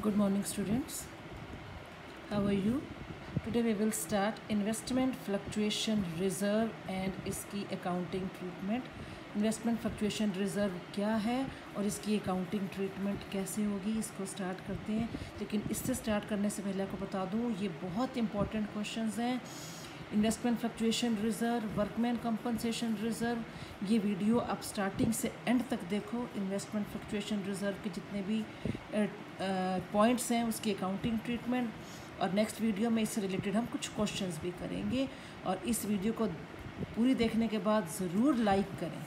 Good morning, students. How are you? Today we will start investment fluctuation reserve and इसकी accounting treatment. Investment fluctuation reserve क्या है और इसकी accounting treatment कैसे होगी, इसको स्टार्ट करते हैं। लेकिन इससे स्टार्ट करने से पहले आपको बता दूं, ये बहुत इंपॉर्टेंट क्वेश्चंस हैं। Investment fluctuation reserve, workman compensation reserve, ये वीडियो आप स्टार्टिंग से एंड तक देखो। इन्वेस्टमेंट फ्लक्चुएशन रिज़र्व के जितने भी पॉइंट्स हैं उसकी अकाउंटिंग ट्रीटमेंट, और नेक्स्ट वीडियो में इससे रिलेटेड हम कुछ क्वेश्चंस भी करेंगे। और इस वीडियो को पूरी देखने के बाद ज़रूर लाइक करें।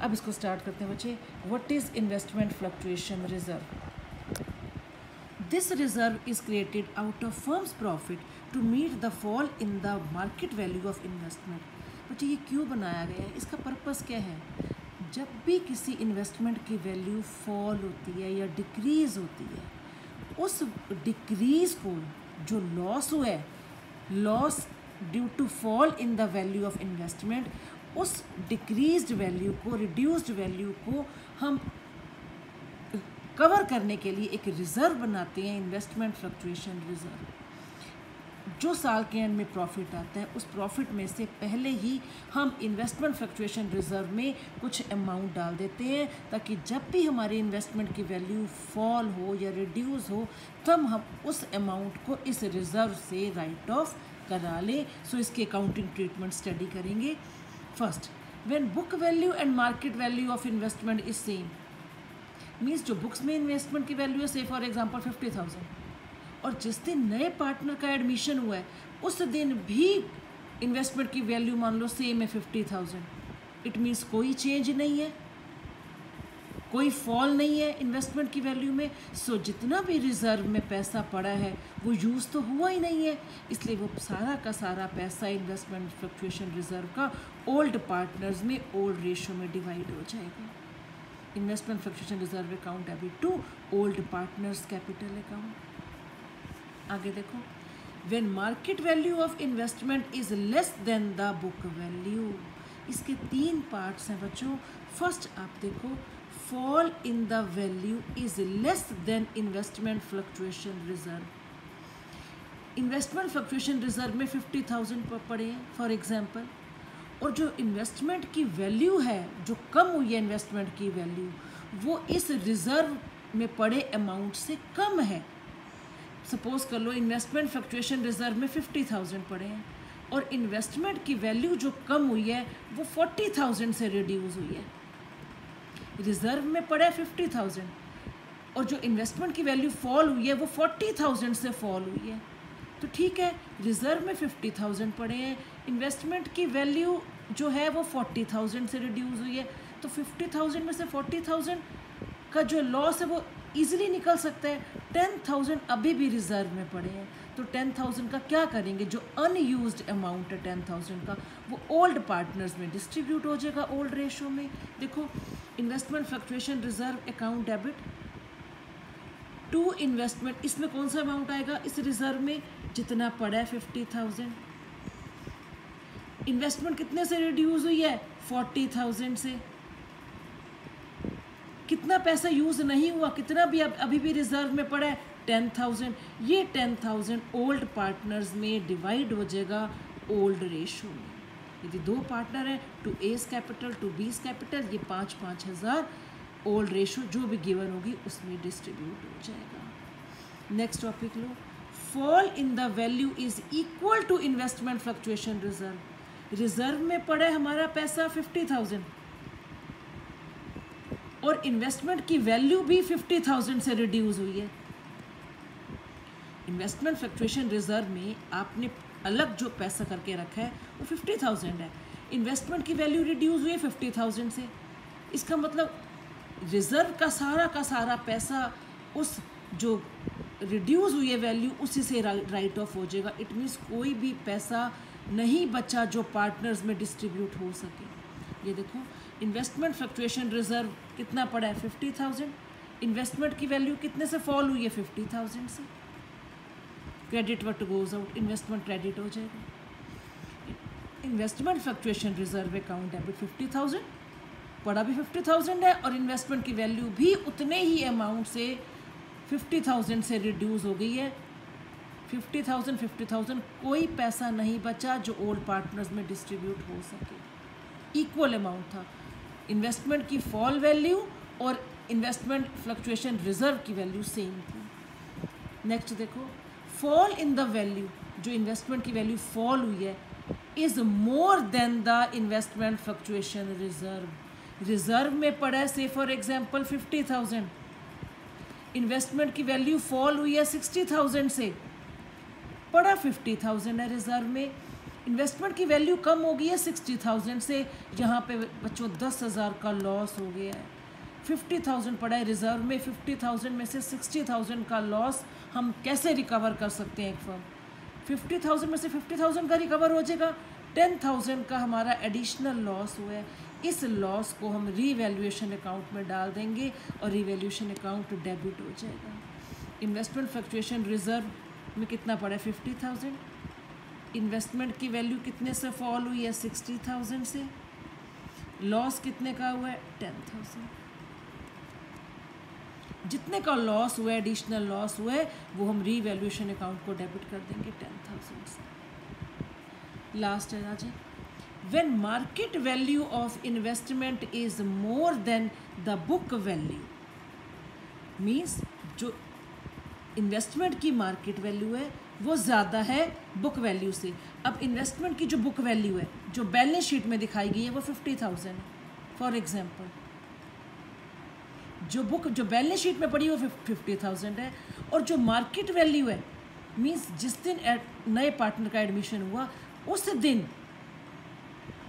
अब इसको स्टार्ट करते हैं बच्चे। What is investment fluctuation reserve? This reserve is created out of firm's profit to meet the fall in the market value of investment. बच्चे ये क्यों बनाया गया है, इसका पर्पस क्या है? जब भी किसी इन्वेस्टमेंट की वैल्यू फॉल होती है या डिक्रीज़ होती है, उस डिक्रीज़ को जो लॉस हुआ है, loss due to fall in the value of investment, उस डिक्रीज्ड वैल्यू को, रिड्यूस्ड वैल्यू को हम कवर करने के लिए एक रिज़र्व बनाते हैं, इन्वेस्टमेंट फ्लक्चुएशन रिज़र्व। जो साल के एंड में प्रॉफिट आता है, उस प्रॉफिट में से पहले ही हम इन्वेस्टमेंट फ्लक्चुएशन रिज़र्व में कुछ अमाउंट डाल देते हैं, ताकि जब भी हमारी इन्वेस्टमेंट की वैल्यू फॉल हो या रिड्यूस हो, तब हम उस अमाउंट को इस रिज़र्व से राइट ऑफ करा लें। सो इसकी अकाउंटिंग ट्रीटमेंट स्टडी करेंगे। First, when book value and market value of investment is same, means जो बुक्स में इन्वेस्टमेंट की वैल्यू है, से फॉर एग्जांपल 50,000, और जिस दिन नए पार्टनर का एडमिशन हुआ है उस दिन भी इन्वेस्टमेंट की वैल्यू मान लो सेम है 50,000, इट मीन्स कोई चेंज नहीं है, कोई फॉल नहीं है इन्वेस्टमेंट की वैल्यू में। सो जितना भी रिज़र्व में पैसा पड़ा है वो यूज़ तो हुआ ही नहीं है, इसलिए वो सारा का सारा पैसा इन्वेस्टमेंट फ्लक्चुएशन रिज़र्व का ओल्ड पार्टनर्स में ओल्ड रेशो में डिवाइड हो जाएगा। Investment fluctuation reserve account debit to old partners capital account. आगे देखो, when market value of investment is less than the book value. इसके 3 पार्ट्स हैं बच्चों। फर्स्ट आप देखो, fall in the value is less than investment fluctuation reserve. Investment fluctuation reserve में 50,000 पड़े हैं फॉर एग्जांपल, और जो इन्वेस्टमेंट की वैल्यू है, जो कम हुई है इन्वेस्टमेंट की वैल्यू, वो इस रिजर्व में पड़े अमाउंट से कम है। सपोज कर लो इन्वेस्टमेंट फ्लक्चुएशन रिजर्व में 50,000 पड़े हैं, और इन्वेस्टमेंट की वैल्यू जो कम हुई है वो 40,000 से रिड्यूस हुई है। रिजर्व में पड़ा है 50,000, और जो इन्वेस्टमेंट की वैल्यू फॉल हुई है वो 40,000 से फॉल हुई है। तो ठीक है, रिजर्व में 50,000 पड़े हैं, इन्वेस्टमेंट की वैल्यू जो है वो 40,000 से रिड्यूस हुई है, तो 50,000 में से 40,000 का जो लॉस है वो ईजिली निकल सकता है। 10,000 अभी भी रिजर्व में पड़े हैं, तो 10,000 का क्या करेंगे? जो अनयूज्ड अमाउंट है 10,000 का, वो ओल्ड पार्टनर्स में डिस्ट्रीब्यूट हो जाएगा ओल्ड रेशो में। देखो, investment fluctuation reserve account debit to investment, इसमें कौन सा अमाउंट आएगा? इस रिजर्व में जितना पड़ा है 50,000। इन्वेस्टमेंट कितने से रिड्यूस हुई है? 40,000 से। कितना पैसा यूज़ नहीं हुआ, कितना भी अभी भी रिजर्व में पड़ा है? 10,000। ये 10,000 ओल्ड पार्टनर्स में डिवाइड हो जाएगा ओल्ड रेशो में। यदि 2 पार्टनर हैं, to A's capital to B's capital, ये 5-5 हज़ार ओल्ड रेशो जो भी गिवन होगी उसमें डिस्ट्रीब्यूट हो जाएगा। नेक्स्ट टॉपिक लो, fall in the value is equal to investment fluctuation reserve. Reserve में पड़ा है हमारा पैसा 50,000, और इन्वेस्टमेंट की वैल्यू भी 50,000 से रिड्यूस हुई है। इन्वेस्टमेंट फ्लक्चुएशन रिजर्व में आपने अलग जो पैसा करके रखा है वो 50,000 है, इन्वेस्टमेंट की वैल्यू रिड्यूस हुई है 50,000 से। इसका मतलब रिजर्व का सारा पैसा उस जो रिड्यूस हुई है वैल्यू उसी से राइट ऑफ हो जाएगा। इट मीन्स कोई भी पैसा नहीं बचा जो पार्टनर्स में डिस्ट्रीब्यूट हो सके। ये देखो, इन्वेस्टमेंट फ्लक्चुएशन रिजर्व कितना पड़ा है? 50,000। इन्वेस्टमेंट की वैल्यू कितने से फॉल हुई है? 50,000 से। Credit what goes out, investment credit हो जाएगा। Investment fluctuation reserve account debit 50,000, पड़ा भी 50,000 है, और इन्वेस्टमेंट की वैल्यू भी उतने ही अमाउंट से 50,000 से रिड्यूस हो गई है। 50,000 कोई पैसा नहीं बचा जो ओल्ड पार्टनर्स में डिस्ट्रीब्यूट हो सके। इक्वल अमाउंट था। इन्वेस्टमेंट की फॉल वैल्यू और इन्वेस्टमेंट फ्लक्चुएशन रिजर्व की वैल्यू सेम थी। नेक्स्ट देखो, फॉल इन द वैल्यू, जो इन्वेस्टमेंट की वैल्यू फॉल हुई है, is more than the investment fluctuation reserve. Reserve में पड़ा है से फॉर एग्जांपल 50,000, इन्वेस्टमेंट की वैल्यू फॉल हुई है 60,000 से, पड़ा 50,000 है रिजर्व में। इन्वेस्टमेंट की वैल्यू कम हो गई है 60,000 से, यहाँ पे बच्चों 10,000 का लॉस हो गया है। 50,000 पड़ा है रिजर्व में, 50,000 में से 60,000 का लॉस हम कैसे रिकवर कर सकते हैं? एक फर्म 50,000 में से 50,000 का रिकवर हो जाएगा, 10,000 का हमारा एडिशनल लॉस हुआ है। इस लॉस को हम रीवैल्यूएशन अकाउंट में डाल देंगे और रीवैल्यूएशन अकाउंट डेबिट हो जाएगा। इन्वेस्टमेंट फ्लक्चुएशन रिजर्व में कितना पड़ा है? 50,000। इन्वेस्टमेंट की वैल्यू कितने से फॉल हुई है? 60,000 से। लॉस कितने का हुआ है? 10,000। जितने का लॉस हुआ है, एडिशनल लॉस हुआ है, वो हम रीवैल्यूएशन अकाउंट को डेबिट कर देंगे 10,000 से। लास्ट है राजे, when market value of investment is more than the book value, means जो इन्वेस्टमेंट की मार्केट वैल्यू है वो ज़्यादा है बुक वैल्यू से। अब इन्वेस्टमेंट की जो बुक वैल्यू है, जो बैलेंस शीट में दिखाई गई है, वो 50,000 है फॉर एग्जांपल। जो बैलेंस शीट में पड़ी है वो 50,000 है, और जो मार्केट वैल्यू है, मीन्स जिस दिन नए पार्टनर का एडमिशन हुआ उस दिन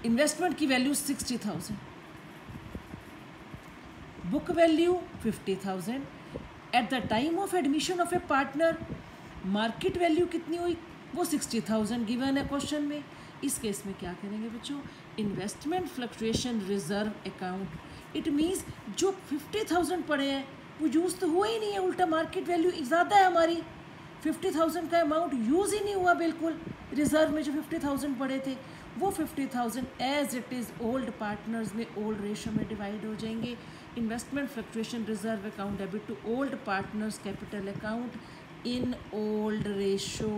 इन्वेस्टमेंट की value 60,000, book value 50,000। At the time of admission of A partner market value कितनी हुई? वो 60,000 गिवन है क्वेश्चन में। इस केस में क्या करेंगे बच्चों? Investment fluctuation reserve account, it means जो 50,000 पड़े हैं वो यूज़ तो हुआ ही नहीं है, उल्टा मार्केट वैल्यू ज़्यादा है हमारी। 50,000 का अमाउंट यूज़ ही नहीं हुआ बिल्कुल। रिजर्व में जो 50,000 पड़े थे वो 50,000 as it is old partners में ओल्ड रेशो में डिवाइड हो जाएंगे। Investment fluctuation reserve account debit to old partners capital account in old ratio.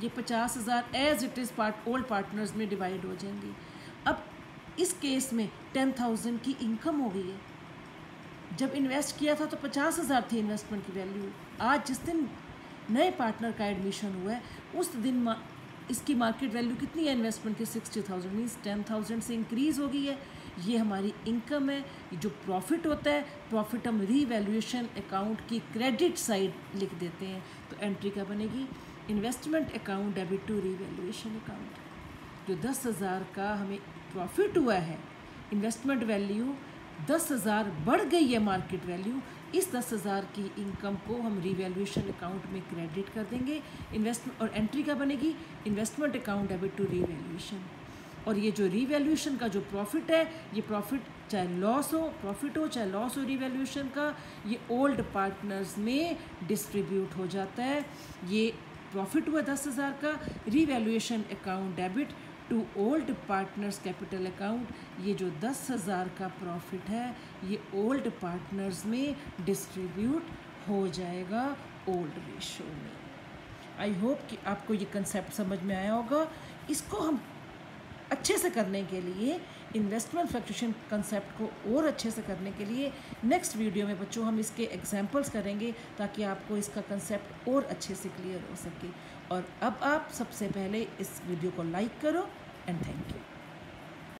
ये 50,000 as it is old partners में डिवाइड हो जाएंगे। अब इस केस में 10,000 की इनकम हो गई है। जब इन्वेस्ट किया था तो 50,000 थी इन्वेस्टमेंट की वैल्यू। आज जिस दिन नए पार्टनर का एडमिशन हुआ है उस दिन इसकी मार्केट वैल्यू कितनी है इन्वेस्टमेंट की? 60,000, मीन्स 10,000 से इंक्रीज़ हो गई है। ये हमारी इनकम है। जो प्रॉफिट होता है, प्रॉफिट हम रीवैल्यूएशन अकाउंट की क्रेडिट साइड लिख देते हैं। तो एंट्री क्या बनेगी? Investment account debit to revaluation account. जो 10,000 का हमें प्रॉफिट हुआ है, इन्वेस्टमेंट वैल्यू 10,000 बढ़ गई है मार्केट वैल्यू, इस 10,000 की इनकम को हम रीवैल्यूएशन अकाउंट में क्रेडिट कर देंगे। इन्वेस्टमेंट और एंट्री क्या बनेगी? Investment account debit to revaluation. और ये जो रीवैल्यूएशन का जो प्रॉफिट है, ये प्रॉफिट चाहे लॉस हो, प्रॉफिट हो चाहे लॉस हो रीवैल्यूएशन का, ये ओल्ड पार्टनर्स में डिस्ट्रीब्यूट हो जाता है। ये प्रॉफिट हुआ 10,000 का, revaluation account debit to old partners capital account. ये जो 10,000 का प्रॉफिट है ये ओल्ड पार्टनर्स में डिस्ट्रीब्यूट हो जाएगा ओल्ड रेशो में। आई होप कि आपको ये कंसेप्ट समझ में आया होगा। इसको हम अच्छे से करने के लिए, इन्वेस्टमेंट फ्लक्चुएशन कंसेप्ट को और अच्छे से करने के लिए नेक्स्ट वीडियो में बच्चों हम इसके एग्जांपल्स करेंगे ताकि आपको इसका कंसेप्ट और अच्छे से क्लियर हो सके। और अब आप सबसे पहले इस वीडियो को लाइक करो एंड थैंक यू।